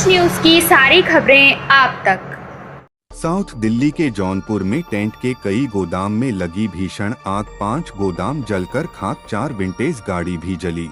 देश न्यूज की सारी खबरें आप तक। साउथ दिल्ली के जौनपुर में टेंट के कई गोदाम में लगी भीषण आग, 5 गोदाम जलकर खाक, 4 विंटेज गाड़ी भी जली।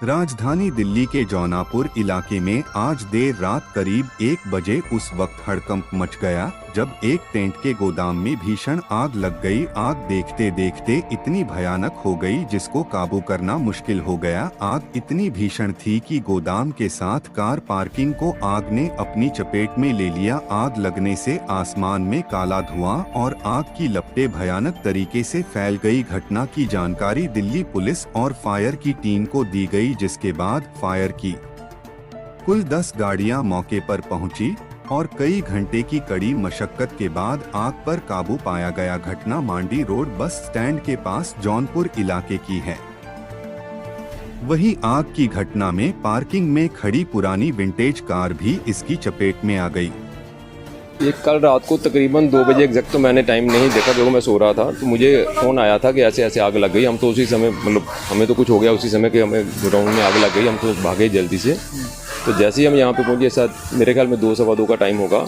राजधानी दिल्ली के जौनापुर इलाके में आज देर रात करीब 1 बजे उस वक्त हड़कंप मच गया जब एक टेंट के गोदाम में भीषण आग लग गई। आग देखते देखते इतनी भयानक हो गई जिसको काबू करना मुश्किल हो गया। आग इतनी भीषण थी कि गोदाम के साथ कार पार्किंग को आग ने अपनी चपेट में ले लिया। आग लगने से आसमान में काला धुआं और आग की लपटें भयानक तरीके से फैल गई। घटना की जानकारी दिल्ली पुलिस और फायर की टीम को दी गई, जिसके बाद फायर की कुल 10 गाड़ियां मौके पर पहुंची और कई घंटे की कड़ी मशक्कत के बाद आग पर काबू पाया गया। घटना मांडी रोड बस स्टैंड के पास जौनपुर इलाके की है। वहीं आग की घटना में पार्किंग में खड़ी पुरानी विंटेज कार भी इसकी चपेट में आ गई। ये कल रात को तकरीबन 2 बजे एग्जैक्ट तो मैंने टाइम नहीं देखा क्योंकि मैं सो रहा था, तो मुझे फ़ोन आया था कि ऐसे ऐसे आग लग गई। हम तो उसी समय मतलब हमें तो कुछ हो गया उसी समय कि हमें गोडाउन में आग लग गई। हम तो भागे जल्दी से। तो जैसे ही हम यहाँ पे पहुँचे, शायद मेरे ख्याल में 2 सवा 2 का टाइम होगा।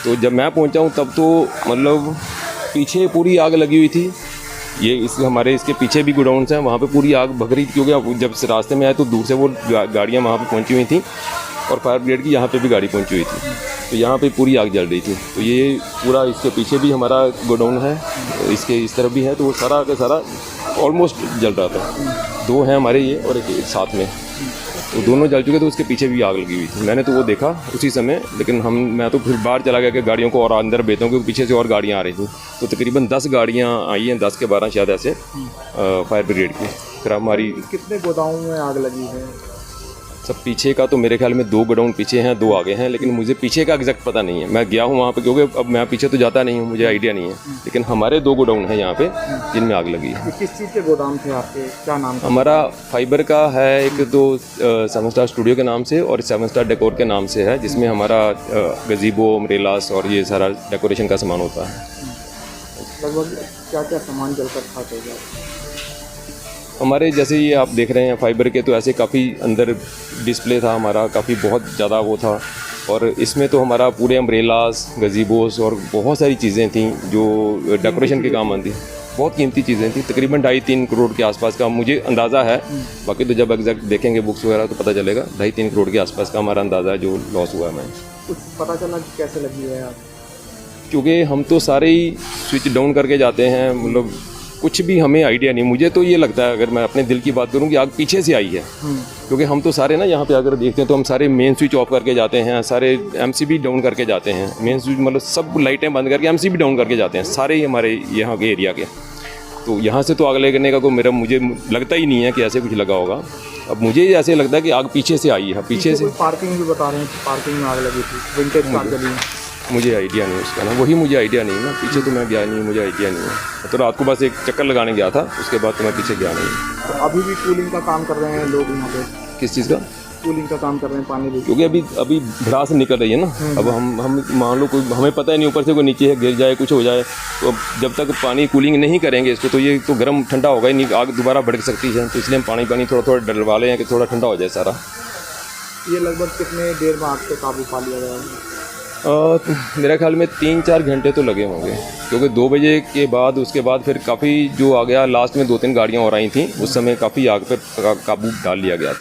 तो जब मैं पहुँचा हूँ तब तो मतलब पीछे पूरी आग लगी हुई थी। ये हमारे इसके पीछे भी गोडाउन्स हैं, वहाँ पे पूरी आग भग रही थी क्योंकि जब रास्ते में आए तो दूर से वो गाड़ियाँ वहाँ पे पहुँची हुई थी और फायर ब्रिगेड की यहाँ पे भी गाड़ी पहुँची हुई थी। तो यहाँ पे पूरी आग जल रही थी। तो ये पूरा इसके पीछे भी हमारा गोडाउन है, इसके इस तरफ भी है, तो वो सारा का सारा ऑलमोस्ट जल रहा था। 2 हैं हमारे ये और एक साथ में, तो दोनों जल चुके थे। उसके पीछे भी आग लगी हुई थी। मैंने तो वो देखा उसी समय, लेकिन मैं तो फिर बाहर चला गया कि गाड़ियों को और अंदर भेजता हूँ क्योंकि पीछे से और गाड़ियाँ आ रही थी। तो तकरीबन 10 गाड़ियाँ आई हैं, 10 के 12 शायद ऐसे फायर ब्रिगेड की। फिर हमारी कितने गोदामों में आग लगी है? सब पीछे का तो मेरे ख्याल में 2 गोडाउन पीछे हैं, 2 आगे हैं, लेकिन मुझे पीछे का एग्जैक्ट पता नहीं है। मैं गया हूँ वहाँ पे क्योंकि अब मैं पीछे तो जाता नहीं हूँ, मुझे आइडिया नहीं है। लेकिन हमारे 2 गोडाउन हैं यहाँ पे जिनमें आग लगी है। किस चीज़ के गोदाम थे आपके, क्या नाम था? हमारा फाइबर का है एक, तो 7 स्टार स्टूडियो के नाम से और 7 स्टार डेकोर के नाम से है, जिसमें हमारा गजीबो, अम्ब्रेलास और ये सारा डेकोरेशन का सामान होता है। लगभग क्या क्या सामान जलकर खाक हो गया? हमारे जैसे ये आप देख रहे हैं फाइबर के, तो ऐसे काफ़ी अंदर डिस्प्ले था हमारा, काफ़ी बहुत ज़्यादा वो था। और इसमें तो हमारा पूरे अम्ब्रेलास, गजीबोस और बहुत सारी चीज़ें थी जो डेकोरेशन के काम आती। बहुत कीमती चीज़ें थी, तकरीबन 2.5-3 करोड़ के आसपास का मुझे अंदाज़ा है। बाकी तो जब एग्जैक्ट देखेंगे बुक्स वगैरह तो पता चलेगा। 2.5-3 करोड़ के आसपास का हमारा अंदाज़ा है जो लॉस हुआ है। मैं कुछ पता चला कि कैसे लगी है आग? क्योंकि हम तो सारे ही स्विच डाउन करके जाते हैं, मतलब कुछ भी हमें आइडिया नहीं। मुझे तो ये लगता है, अगर मैं अपने दिल की बात करूं, कि आग पीछे से आई है। क्योंकि हम तो सारे ना यहाँ पे अगर देखते हैं तो हम सारे मेन स्विच ऑफ करके जाते हैं, सारे एमसीबी डाउन करके जाते हैं। मेन स्विच मतलब सब लाइटें बंद करके एमसीबी डाउन करके जाते हैं सारे ही हमारे यहाँ के एरिया के। तो यहाँ से तो आग लगने का कोई मुझे लगता ही नहीं है कि ऐसे कुछ लगा होगा। अब मुझे ऐसे लगता है कि आग पीछे से आई है, पीछे से। पार्किंग भी बता रहे हैं, पार्किंग में आग लगी थी, विंटेज कार जली है। मुझे आइडिया नहीं उसका ना, वही मुझे आइडिया नहीं ना। पीछे तो मैं गया नहीं, मुझे आइडिया नहीं है। तो रात को बस एक चक्कर लगाने गया था, उसके बाद तो मैं पीछे गया नहीं। तो अभी भी कूलिंग का काम कर रहे हैं लोग यहाँ पे? किस चीज़ का कूलिंग का काम कर रहे हैं, पानी भी? क्योंकि अभी भड़ास निकल रही है ना। अब हम मान लो कोई, हमें पता ही नहीं ऊपर से कोई नीचे है, गिर जाए, कुछ हो जाए। तो जब तक पानी कूलिंग नहीं करेंगे इसको, तो ये तो गर्म ठंडा होगा ही नहीं, आग दोबारा भड़क सकती है। तो इसलिए हम पानी थोड़ा डलवा लें कि थोड़ा ठंडा हो जाए सारा। ये लगभग कितने देर में आग पे काबू पा लिया गया है? मेरे ख्याल में 3-4 घंटे तो लगे होंगे, क्योंकि 2 बजे के बाद उसके बाद फिर काफ़ी जो आ गया, लास्ट में 2-3 गाड़ियाँ और आई थी, उस समय काफ़ी आग पर काबू डाल लिया गया था।